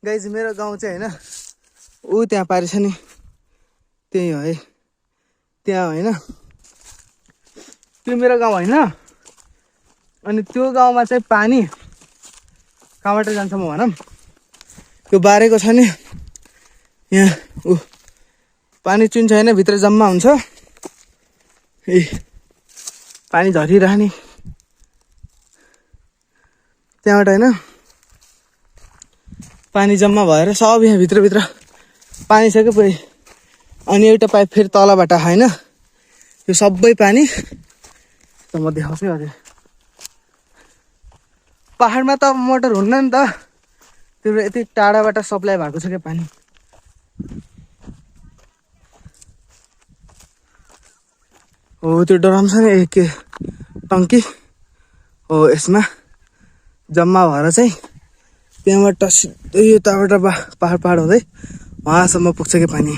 guys मेरो गाउँ चाहिँ होइन ऊ त्यहाँ पारेछ नि त्यही हो है त्यहाँ होइन त्यो मेरो गाउँ होइन अनि त्यो गाउँमा चाहिँ पानी कहाँबाट जान्छ म भनौँ त्यो बारेको छ नि यहाँ ऊ पानी चुन्छ होइन भित्र जम्मा हुन्छ ए पानी झरिरहने त्यहाँबाट होइन पानी जम्मा भएर सब यहाँ भित्रभित्र पानी छ क्या पुरै अनि एउटा पाइप फेरि तलबाट होइन यो सबै पानी त म देखाउँछु है हजुर पहाडमा त मोटर हुन्न नि त त्यो यति टाढाबाट सप्लाई भएको छ क्या पानी हो त्यो ड्रम छ नि के टङ्की हो यसमा जम्मा भएर चाहिँ त्यहाँबाट सिधै यताबाट पहाड हुँदै वहाँसम्म पुग्छ क्या पानी